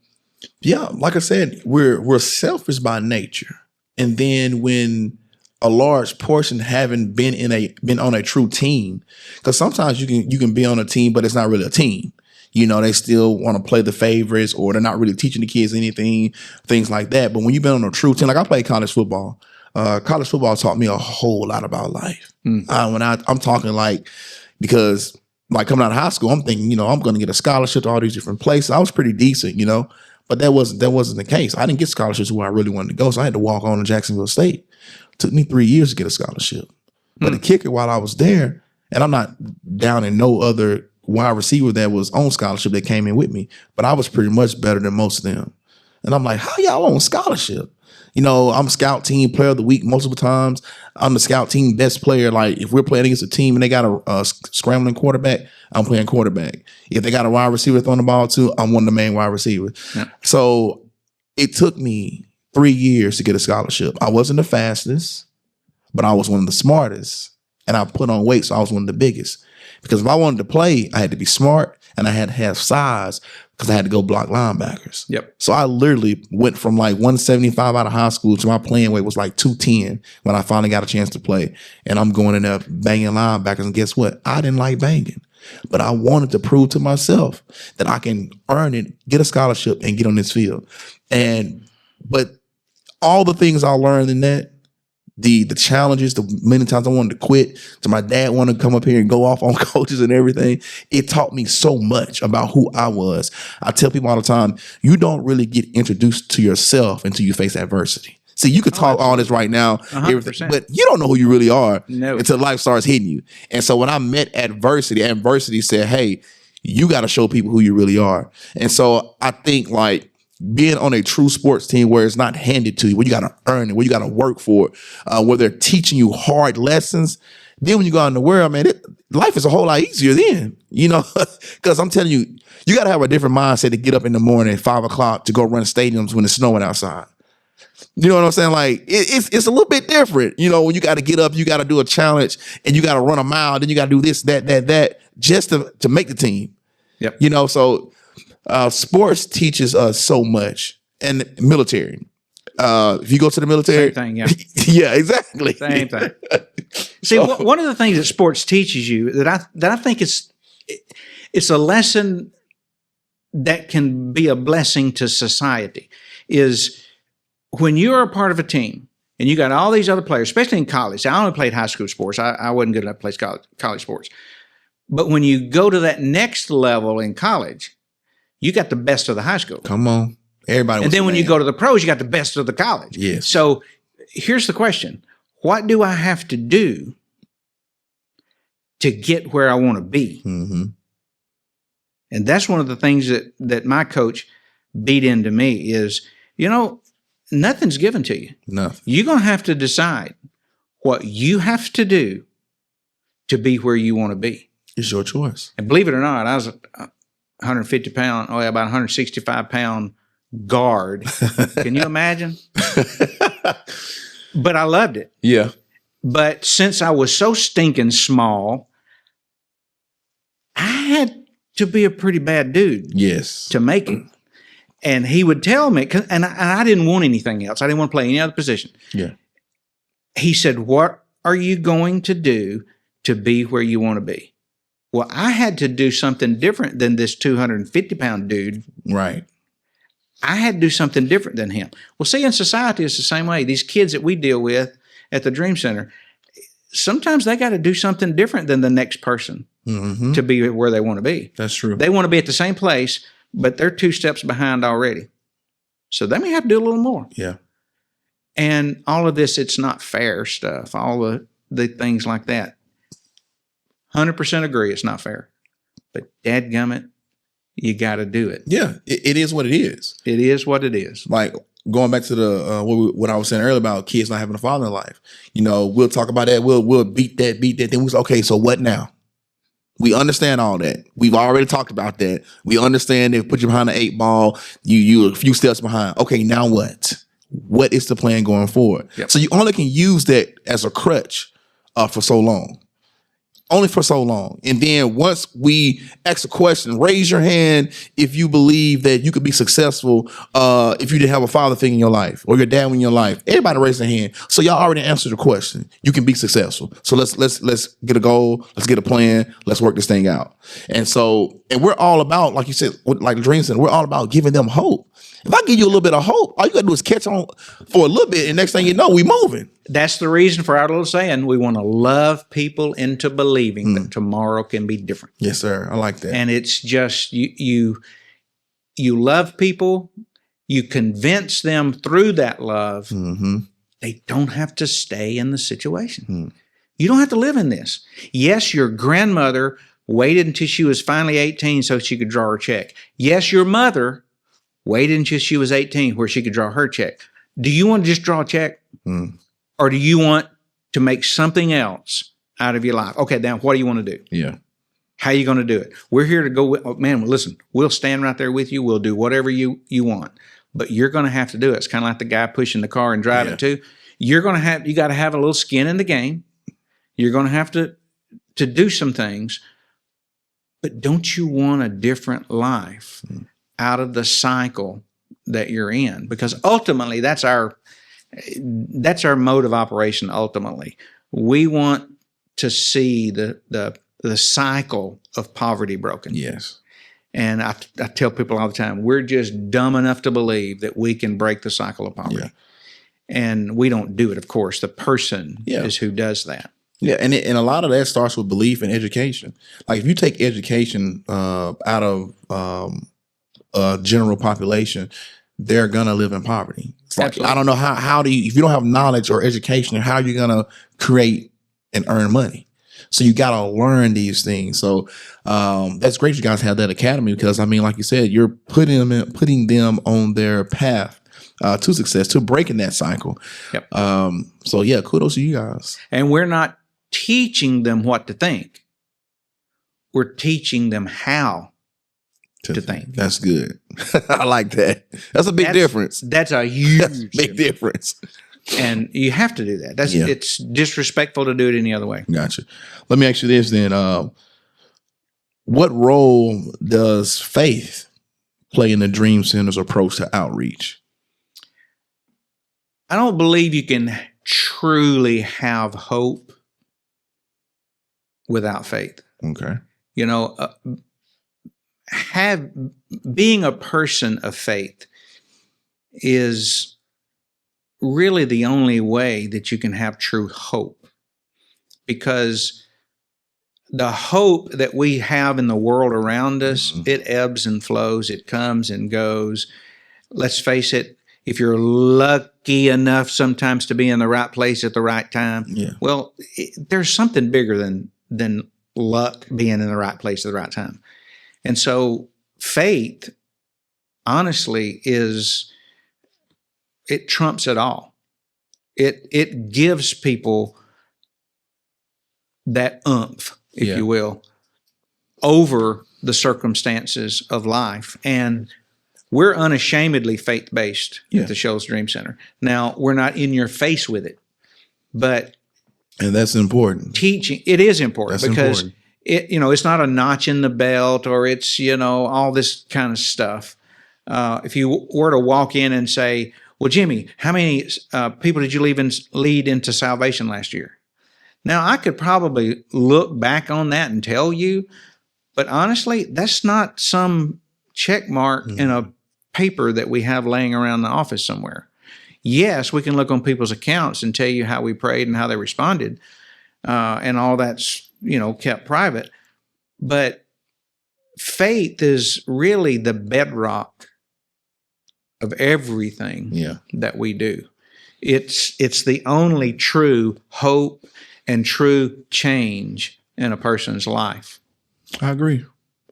Yeah, like I said, we're selfish by nature. And then when a large portion haven't been on a true team, because sometimes you can be on a team, but it's not really a team. They still want to play the favorites, or they're not really teaching the kids anything, things like that. But when you've been on a true team, like I played college football. College football taught me a whole lot about life. I'm talking because coming out of high school, I'm thinking, I'm going to get a scholarship to all these different places. I was pretty decent, but that wasn't the case. I didn't get scholarships where I really wanted to go, so I had to walk on to Jacksonville State. It took me 3 years to get a scholarship. But the kicker while I was there, and I'm not down in no other wide receiver that was on scholarship that came in with me, but I was pretty much better than most of them. And I'm like, how y'all on scholarship? I'm scout team player of the week multiple times. I'm the scout team best player. Like if we're playing against a team and they got a scrambling quarterback, I'm playing quarterback. If they got a wide receiver throwing the ball too, I'm one of the main wide receivers. Yeah. So it took me 3 years to get a scholarship. I wasn't the fastest, but I was one of the smartest. And I put on weight, so I was one of the biggest. Because if I wanted to play, I had to be smart and I had to have size because I had to go block linebackers. Yep. So I literally went from 175 out of high school to my playing weight was 210 when I finally got a chance to play. And I'm going in there banging linebackers. And guess what? I didn't like banging. But I wanted to prove to myself that I can earn it, get a scholarship, and get on this field. But all the things I learned in that, the challenges, the many times I wanted to quit, to my dad wanted to come up here and go off on coaches and everything, it taught me so much about who I was. I tell people all the time, you don't really get introduced to yourself until you face adversity. See, you could talk all this right now, everything, but you don't know who you really are until life starts hitting you. And so when I met adversity said, hey, you got to show people who you really are. And so I think being on a true sports team where it's not handed to you, where you got to earn it, where you got to work for it, where they're teaching you hard lessons. Then when you go out in the world, man, life is a whole lot easier then, because I'm telling you, you got to have a different mindset to get up in the morning at 5 o'clock to go run stadiums when it's snowing outside. You know what I'm saying? It's a little bit different, when you got to get up, you got to do a challenge and you got to run a mile, then you got to do this, that, just to make the team. Yep. So sports teaches us so much, and military. If you go to the military, same thing, yeah, yeah, exactly, same thing. See, one of the things that sports teaches you that I think it's a lesson that can be a blessing to society is when you're a part of a team and you got all these other players, especially in college. I only played high school sports. I wasn't good enough to play college sports. But when you go to that next level in college, you got the best of the high school. Come on. Everybody. And then when you go to the pros, you got the best of the college. Yes. So here's the question. What do I have to do to get where I want to be? Mm-hmm. And that's one of the things that my coach beat into me is, nothing's given to you. Nothing. You're going to have to decide what you have to do to be where you want to be. It's your choice. And believe it or not, I was 150 pound, about 165 pound guard. Can you imagine? But I loved it. Yeah. But since I was so stinking small, I had to be a pretty bad dude. Yes. To make it. And he would tell me, and I didn't want anything else. I didn't want to play any other position. Yeah. He said, what are you going to do to be where you want to be? Well, I had to do something different than this 250-pound dude. Right. I had to do something different than him. Well, see, in society, it's the same way. These kids that we deal with at the Dream Center, sometimes they got to do something different than the next person to be where they want to be. That's true. They want to be at the same place, but they're 2 steps behind already. So they may have to do a little more. Yeah. And all of this, it's not fair stuff, all the things like that. 100% agree it's not fair. But dadgummit, you got to do it. Yeah, it is what it is. It is what it is. Like going back to the what I was saying earlier about kids not having a father in life. We'll talk about that. We'll beat that. Then we say, okay, so what now? We understand all that. We've already talked about that. We understand they put you behind the 8 ball. You a few steps behind. Okay, now what? What is the plan going forward? Yep. So you only can use that as a crutch for so long. Only for so long. And then once we ask a question, raise your hand if you believe that you could be successful if you didn't have a father figure in your life or your dad in your life. Everybody raise their hand. So y'all already answered the question. You can be successful. So let's get a goal. Let's get a plan. Let's work this thing out. And we're all about, like you said, like the Dream Center, we're all about giving them hope. If I give you a little bit of hope, all you gotta do is catch on for a little bit, and next thing you know, we moving. That's the reason for our little saying, we want to love people into believing that tomorrow can be different. Yes, sir. I like that. And it's just you love people, you convince them through that love. They don't have to stay in the situation. You don't have to live in this. Yes, your grandmother waited until she was finally 18 so she could draw her check. Yes, your mother waited until she was 18 where she could draw her check. Do you want to just draw a check? Or do you want to make something else out of your life? Okay, now what do you want to do? Yeah. How are you going to do it? We're here to go, man, listen, we'll stand right there with you. We'll do whatever you want. But you're going to have to do it. It's kind of like the guy pushing the car and driving too. You got to have a little skin in the game. You're going to have to do some things. But don't you want a different life out of the cycle that you're in? Because ultimately, that's our mode of operation. Ultimately, we want to see the cycle of poverty broken. Yes. And I tell people all the time, we're just dumb enough to believe that we can break the cycle of poverty. And we don't do it, of course. The person is who does that. Yeah, and a lot of that starts with belief in education. Like if you take education out of general population, they're gonna live in poverty. It's like, I don't know how do you, if you don't have knowledge or education, how are you gonna create and earn money? So you gotta learn these things. So that's great you guys have that academy, because I mean, like you said, you're putting them on their path to success, to breaking that cycle. Yep. So yeah, kudos to you guys. And we're not teaching them what to think. We're teaching them how to think. That's good. I like that. That's a big difference. That's a huge big difference. And you have to do that. It's disrespectful to do it any other way. Gotcha. Let me ask you this then. What role does faith play in the Dream Center's approach to outreach? I don't believe you can truly have hope without faith. Okay. You know, being a person of faith is really the only way that you can have true hope, because the hope that we have in the world around us, it ebbs and flows, it comes and goes. Let's face it, if you're lucky enough sometimes to be in the right place at the right time, well, there's something bigger than luck being in the right place at the right time. And so faith, honestly, it trumps it all. It gives people that oomph, if you will, over the circumstances of life. And we're unashamedly faith-based at the Shoals Dream Center. Now, we're not in your face with it, but and that's important. Teaching, it is important. That's because important. It's not a notch in the belt, or it's, all this kind of stuff. If you were to walk in and say, well, Jimmy, how many people did you lead into salvation last year? Now, I could probably look back on that and tell you, but honestly, that's not some check mark in a paper that we have laying around the office somewhere. Yes, we can look on people's accounts and tell you how we prayed and how they responded, and all that's, kept private. But faith is really the bedrock of everything that we do. It's the only true hope and true change in a person's life. I agree.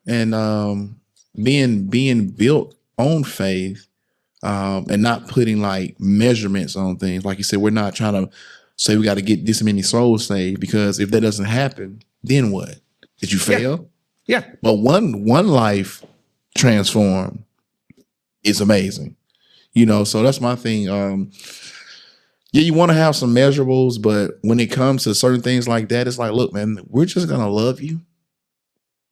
And being built on faith, and not putting like measurements on things. Like you said, we're not trying to say we got to get this many souls saved, because if that doesn't happen, then what? Did you fail? Yeah. But one life transformed is amazing. So that's my thing. You want to have some measurables, but when it comes to certain things like that, it's like, look, man, we're just going to love you.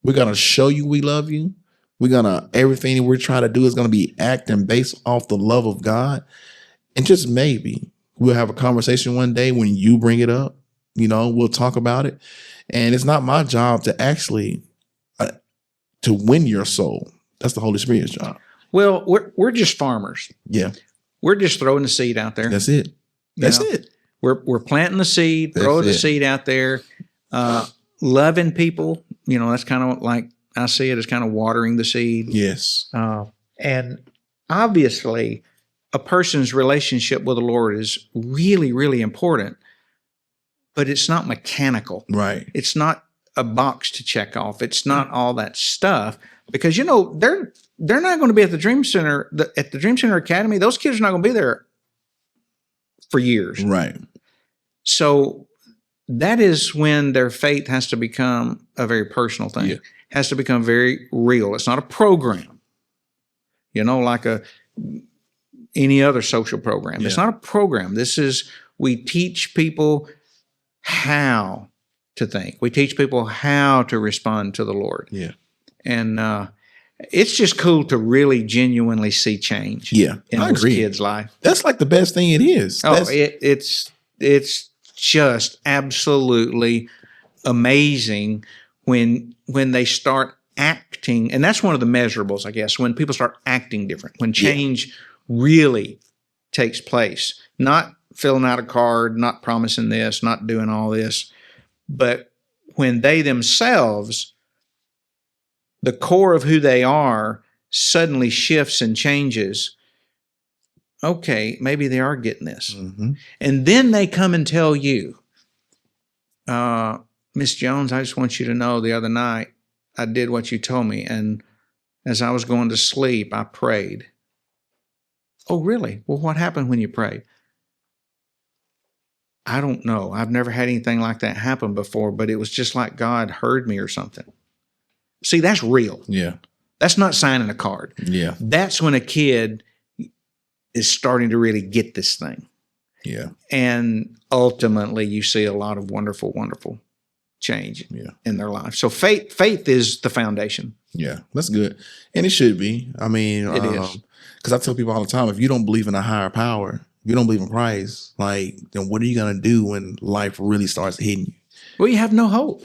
We're going to show you we love you. Everything we're trying to do is going to be acting based off the love of God. And just maybe we'll have a conversation one day when you bring it up, we'll talk about it. And it's not my job to actually to win your soul. That's the Holy Spirit's job. Well, we're just farmers. Yeah. We're just throwing the seed out there. That's it. It. We're planting the seed, throwing the seed out there, loving people. That's kind of like I see it as kind of watering the seed. Yes. And obviously, a person's relationship with the Lord is really, really important, but it's not mechanical. Right. It's not a box to check off. It's not all that stuff, because they're not going to be at the Dream Center at the Dream Center Academy. Those kids are not going to be there for years. Right. So that is when their faith has to become a very personal thing. Yeah. Has to become very real. It's not a program, like any other social program. Yeah. It's not a program. We teach people how to think. We teach people how to respond to the Lord. Yeah. And it's just cool to really genuinely see change. Yeah. In those kids' life. That's like the best thing it is. It's just absolutely amazing when they start acting, and that's one of the measurables, I guess, when people start acting different, when change really takes place, not filling out a card, not promising this, not doing all this, but when they themselves, the core of who they are, suddenly shifts and changes. Okay, maybe they are getting this. Mm-hmm. And then they come and tell you, Miss Jones, I just want you to know the other night I did what you told me, and as I was going to sleep, I prayed. Oh, really? Well, what happened when you prayed? I don't know. I've never had anything like that happen before, but it was just like God heard me or something. See, that's real. Yeah. That's not signing a card. Yeah. That's when a kid is starting to really get this thing. Yeah. And ultimately, you see a lot of wonderful, wonderful change in their life. So faith is the foundation. Yeah, that's good. And it should be. I mean, it is. Because I tell people all the time, if you don't believe in a higher power, if you don't believe in Christ, then what are you going to do when life really starts hitting you? Well, you have no hope.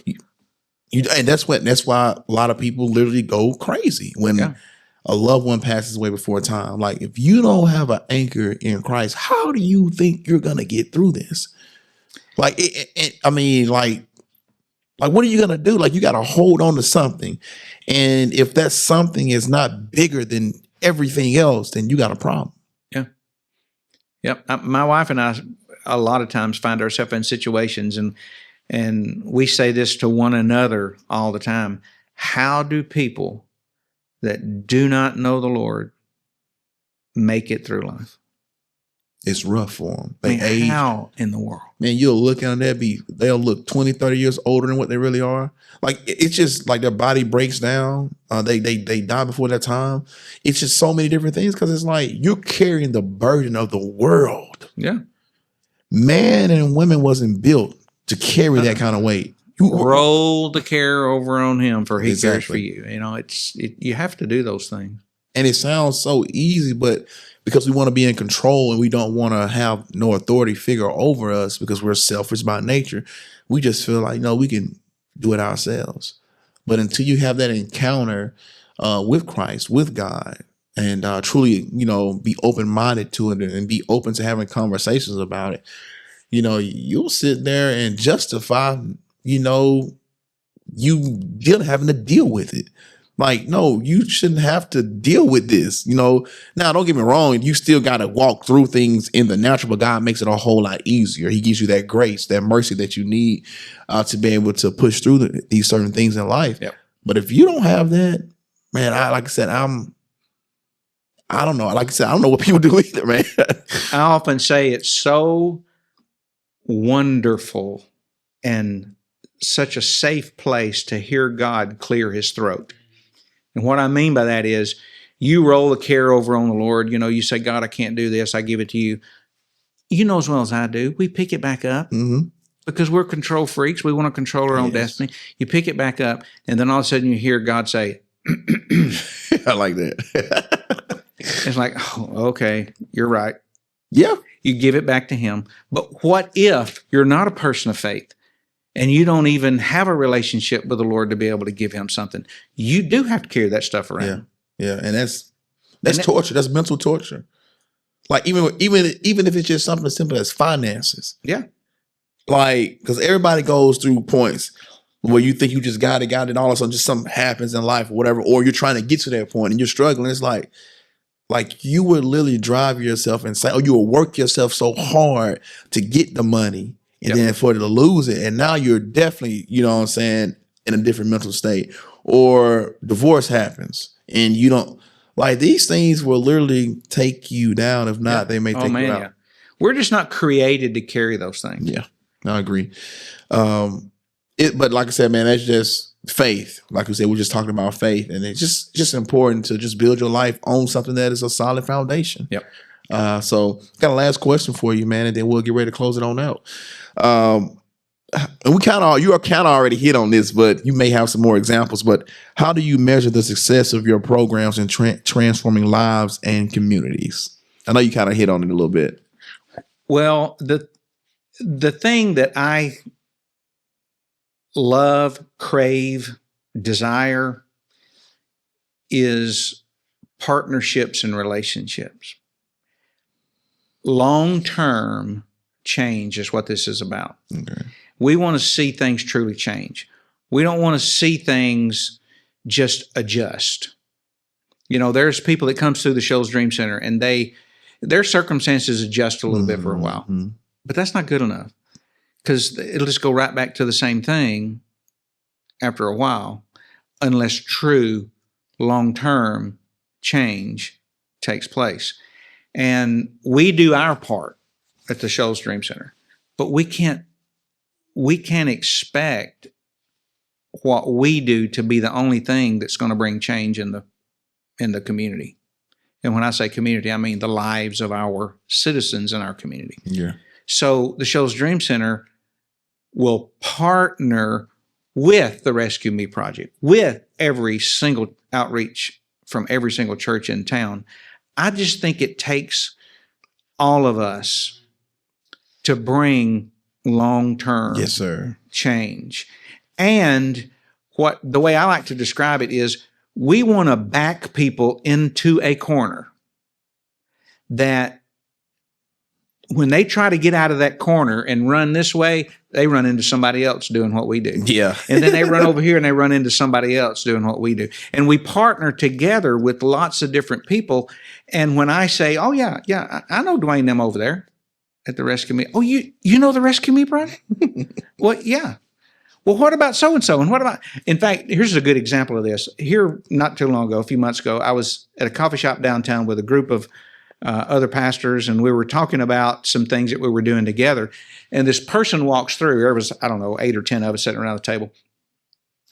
And that's why a lot of people literally go crazy when a loved one passes away before time. Like, if you don't have an anchor in Christ, how do you think you're going to get through this? Like, what are you going to do? Like, you got to hold on to something. And if that something is not bigger than everything else, then you got a problem. Yeah. Yep. My wife and I, a lot of times, find ourselves in situations, and we say this to one another all the time. How do people that do not know the Lord make it through life? It's rough for them. They age. How in the world? Man, you'll look at them, they'll look 20, 30 years older than what they really are. Like, it's just like their body breaks down. They die before that time. It's just so many different things, because it's like you're carrying the burden of the world. Yeah. Man and women wasn't built to carry that kind of weight. You roll the care over on him, for he cares for you. You have to do those things. And it sounds so easy, but because we want to be in control and we don't want to have no authority figure over us because we're selfish by nature, we just feel like, no, we can do it ourselves. But until you have that encounter with Christ, with God, and truly, be open-minded to it and be open to having conversations about it, you'll sit there and justify, you having to deal with it. Like, no, you shouldn't have to deal with this. Now, don't get me wrong. You still got to walk through things in the natural, but God makes it a whole lot easier. He gives you that grace, that mercy that you need to be able to push through these certain things in life. Yep. But if you don't have that, man, like I said, I don't know. Like I said, I don't know what people do either, man. I often say it's so wonderful and such a safe place to hear God clear his throat. And what I mean by that is you roll the care over on the Lord. You say, God, I can't do this. I give it to you. You know as well as I do, we pick it back up because we're control freaks. We want to control our own destiny. You pick it back up, and then all of a sudden you hear God say, I like that. It's like, oh, okay, you're right. Yeah. You give it back to him. But what if you're not a person of faith and you don't even have a relationship with the Lord to be able to give him something? You do have to carry that stuff around. Yeah. And that's torture. That's mental torture. Like even if it's just something as simple as finances. Yeah. Like, because everybody goes through points where you think you just got it, and all of a sudden just something happens in life or whatever, or you're trying to get to that point and you're struggling. It's like you would literally drive yourself insane, or you will work yourself so hard to get the money and then for it to lose it. And now you're definitely, you know what I'm saying, in a different mental state. Or divorce happens and you don't, like, these things will literally take you down. If not, they may take you out. Yeah. We're just not created to carry those things. Yeah, I agree. But like I said, man, that's just faith. Like we said, we're just talking about faith, and it's just important to just build your life on something that is a solid foundation. Yep. So got a last question for you, man, and then we'll get ready to close it on out. And you are kind of already hit on this, but you may have some more examples. But how do you measure the success of your programs in transforming lives and communities? I know you kind of hit on it a little bit. Well, the thing that I love, crave, desire is partnerships and relationships. Long-term change is what this is about. Okay. We want to see things truly change. We don't want to see things just adjust. There's people that comes through the Shoals Dream Center and their circumstances adjust a little bit for a while, but that's not good enough, because it'll just go right back to the same thing after a while, unless true long-term change takes place. And we do our part at the Shoals Dream Center, but we can't expect what we do to be the only thing that's going to bring change in the community. And when I say community, I mean the lives of our citizens in our community. Yeah. So the Shoals Dream Center will partner with the Rescue Me Project, with every single outreach from every single church in town. I just think it takes all of us to bring long-term change. And the way I like to describe it is, we want to back people into a corner that when they try to get out of that corner and run this way, they run into somebody else doing what we do. Yeah. And then they run over here and they run into somebody else doing what we do. And we partner together with lots of different people. And when I say, oh, yeah, I know Dwayne them over there at the Rescue Me. Oh, you know the Rescue Me Project? Well, yeah. Well, what about so-and-so? And what about, in fact, here's a good example of this. Here, not too long ago, a few months ago, I was at a coffee shop downtown with a group of other pastors, and we were talking about some things that we were doing together. And this person walks through. There was, 8 or 10 of us sitting around the table.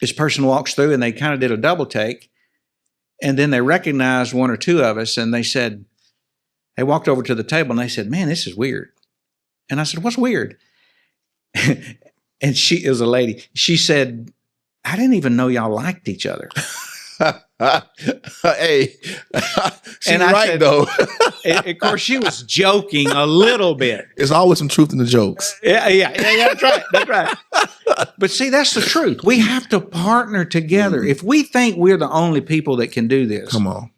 This person walks through, and they kind of did a double take. And then they recognized one or two of us, and they walked over to the table, and they said, man, this is weird. And I said, what's weird? And it was a lady. She said, I didn't even know y'all liked each other. Hey, she's and right, said, though. Of course, she was joking a little bit. There's always some truth in the jokes. Yeah, that's right. But see, that's the truth. We have to partner together. If we think we're the only people that can do this, come on,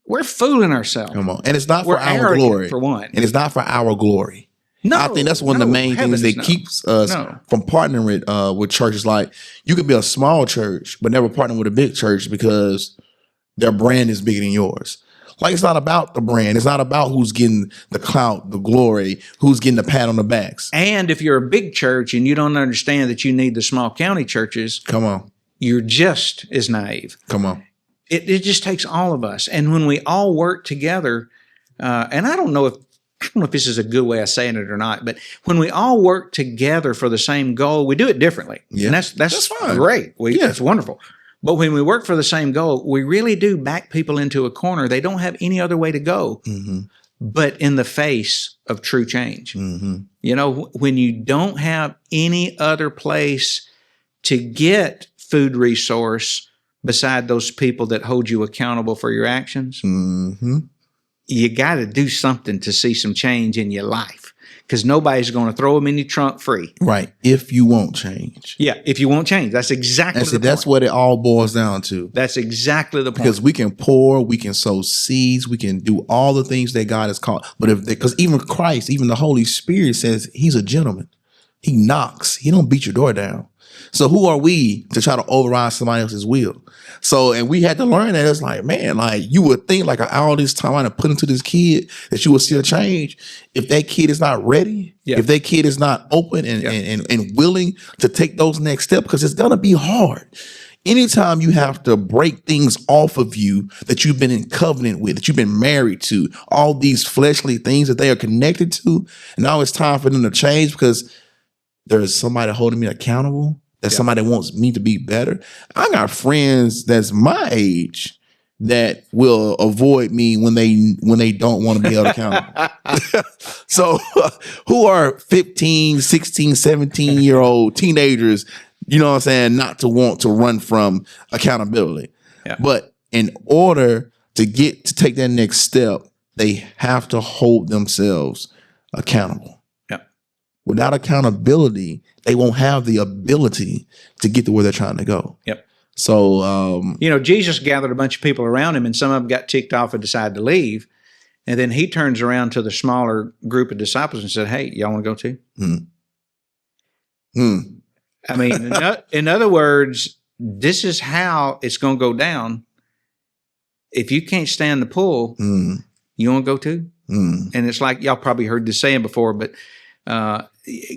we're fooling ourselves. Come on. And it's not for our glory. For one. And it's not for our glory. No, I think that's one of the main things that keeps us from partnering with churches. Like, you could be a small church, but never partner with a big church because their brand is bigger than yours. Like, it's not about the brand. It's not about who's getting the clout, the glory, who's getting the pat on the backs. And if you're a big church and you don't understand that you need the small county churches, come on, you're just as naive. Come on. It just takes all of us. And when we all work together, and I don't know if this is a good way of saying it or not, but when we all work together for the same goal, we do it differently. Yeah. And that's fine. Great. It's wonderful. But when we work for the same goal, we really do back people into a corner. They don't have any other way to go, but in the face of true change. You know, when you don't have any other place to get food resource beside those people that hold you accountable for your actions, you got to do something to see some change in your life, because nobody's going to throw them in your trunk free. Right. If you won't change. Yeah. If you won't change. That's exactly the point. That's what it all boils down to. That's exactly the point. Because we can pour, we can sow seeds, we can do all the things that God has called. But because even Christ, even the Holy Spirit says he's a gentleman. He knocks. He don't beat your door down. So who are we to try to override somebody else's will? So, and we had to learn that. It's like, man, like, you would think like all this time I put into this kid that you will see a change. If that kid is not ready, if that kid is not open and willing to take those next steps, because it's going to be hard. Anytime you have to break things off of you that you've been in covenant with, that you've been married to, all these fleshly things that they are connected to, and now it's time for them to change because there's somebody holding me accountable. There's somebody that wants me to be better. I got friends that's my age that will avoid me when they don't want to be held accountable. So who are 15, 16, 17-year-old teenagers, you know what I'm saying, not to want to run from accountability. Yeah. But in order to take that next step, they have to hold themselves accountable. Without accountability, they won't have the ability to get to where they're trying to go. Yep. So, Jesus gathered a bunch of people around him, and some of them got ticked off and decided to leave. And then he turns around to the smaller group of disciples and said, "Hey, y'all want to go too?" I mean, in other words, this is how it's going to go down. If you can't stand the pull, you want to go too? And it's like, y'all probably heard this saying before, but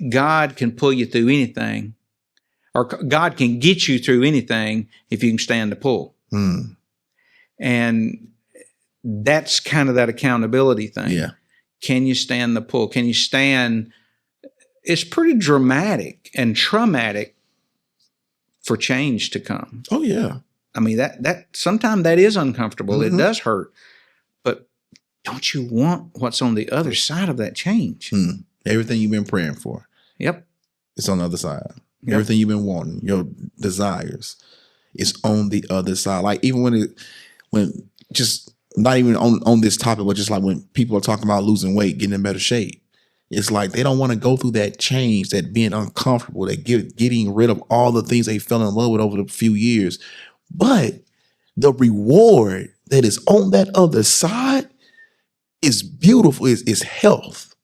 God can pull you through anything, or God can get you through anything if you can stand the pull. And that's kind of that accountability thing. Yeah. Can you stand the pull? Can you stand? It's pretty dramatic and traumatic for change to come. Oh yeah. I mean, that sometimes that is uncomfortable. It does hurt, but don't you want what's on the other side of that change? Everything you've been praying for. Yep. It's on the other side. Yep. Everything you've been wanting, your desires, is on the other side. Like, even when just not even on this topic, but just like when people are talking about losing weight, getting in better shape, it's like they don't want to go through that change, that being uncomfortable, that getting rid of all the things they fell in love with over the few years. But the reward that is on that other side is beautiful, is health.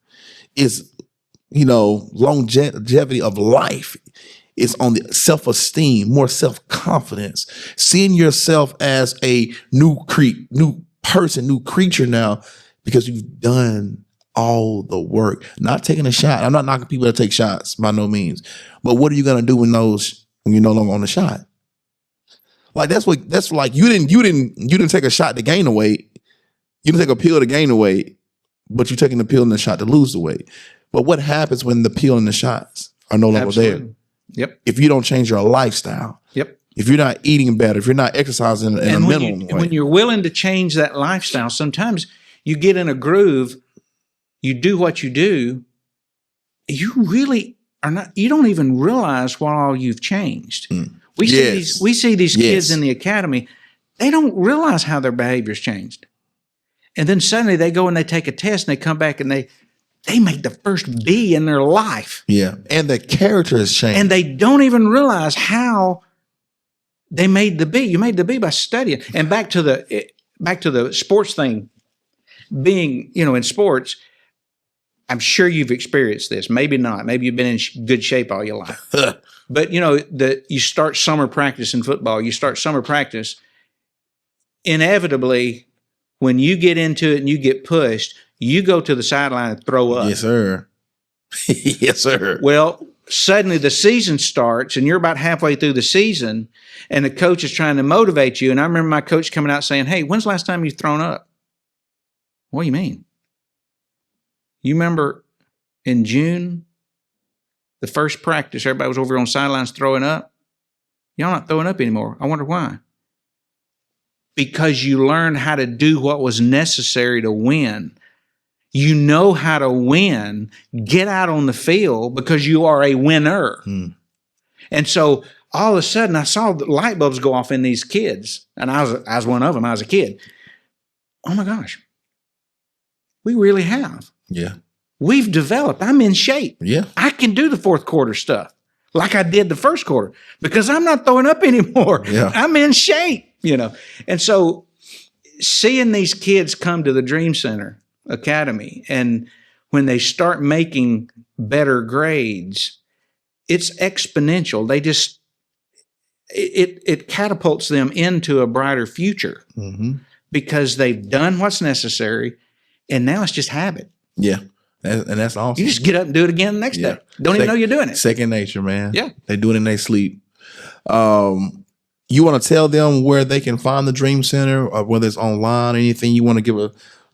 Is, longevity of life. Is on the self-esteem, more self-confidence, seeing yourself as a new person, new creature now, because you've done all the work. Not taking a shot. I'm not knocking people that take shots by no means, but what are you gonna do when you're no longer on the shot? Like, that's like you didn't take a shot to gain the weight. You didn't take a pill to gain the weight, but you're taking the pill and the shot to lose the weight. But what happens when the pill and the shots are no longer there? Yep. If you don't change your lifestyle. Yep. If you're not eating better, if you're not exercising in a minimum way. When you're willing to change that lifestyle, sometimes you get in a groove, you do what you do, you really are not, you don't even realize what all you've changed. We see these kids in the academy, they don't realize how their behavior's changed. And then suddenly they go and they take a test and they come back and they make the first B in their life. Yeah. And the character has changed. And they don't even realize how they made the B. You made the B by studying. And back to the sports thing, being, in sports, I'm sure you've experienced this. Maybe not. Maybe you've been in good shape all your life. But, you start summer practice in football. You start summer practice. Inevitably, when you get into it and you get pushed, you go to the sideline and throw up. Yes, sir. Yes, sir. Well, suddenly the season starts and you're about halfway through the season and the coach is trying to motivate you. And I remember my coach coming out saying, "Hey, when's the last time you've thrown up?" "What do you mean?" "You remember in June, the first practice, everybody was over on sidelines throwing up? Y'all not throwing up anymore. I wonder why." Because you learned how to do what was necessary to win. You know how to win. Get out on the field because you are a winner. And so all of a sudden I saw the light bulbs go off in these kids. And I was one of them. I was a kid. Oh my gosh. We really have. Yeah. We've developed. I'm in shape. Yeah. I can do the fourth quarter stuff like I did the first quarter because I'm not throwing up anymore. Yeah. I'm in shape, And so seeing these kids come to the Dream Center Academy and when they start making better grades, it's exponential. They just, it catapults them into a brighter future because they've done what's necessary and now it's just habit. Yeah. And that's awesome. You just get up and do it again the next day. Don't even know you're doing it. Second nature, man. Yeah. They do it in their sleep. You want to tell them where they can find the Dream Center, or whether it's online, anything you want to give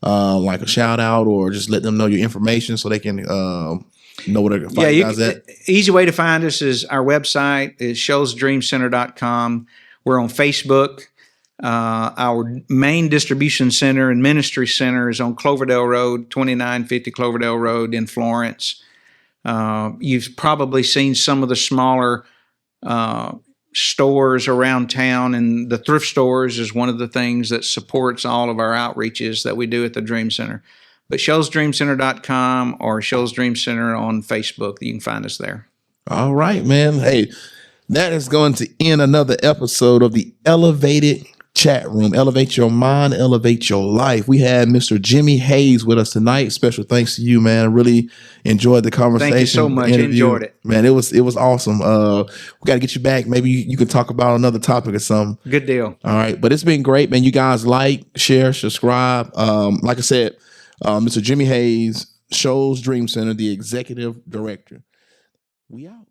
like a shout out, or just let them know your information so they can know where to find you guys at? Easy way to find us is our website is shoalsdreamcenter.com. We're on Facebook. Our main distribution center and ministry center is on Cloverdale Road, 2950 Cloverdale Road in Florence. You've probably seen some of the smaller stores around town, and the thrift stores is one of the things that supports all of our outreaches that we do at the Dream Center. But shoalsdreamcenter.com or Shoals Dream Center on Facebook, you can find us there. All right, man. Hey, that is going to end another episode of the Elevated Chat Room. Elevate your mind, elevate your life. We had Mr. Jimmy Hayes with us tonight. Special thanks to you, man. I really enjoyed the conversation. Thank you so much. Enjoyed it, man. It was awesome. We got to get you back. Maybe you can talk about another topic or something. Good deal. All right, but it's been great, man. You guys like, share, subscribe. Like I said, Mr. Jimmy Hayes, Shoals Dream Center, the executive director. We out.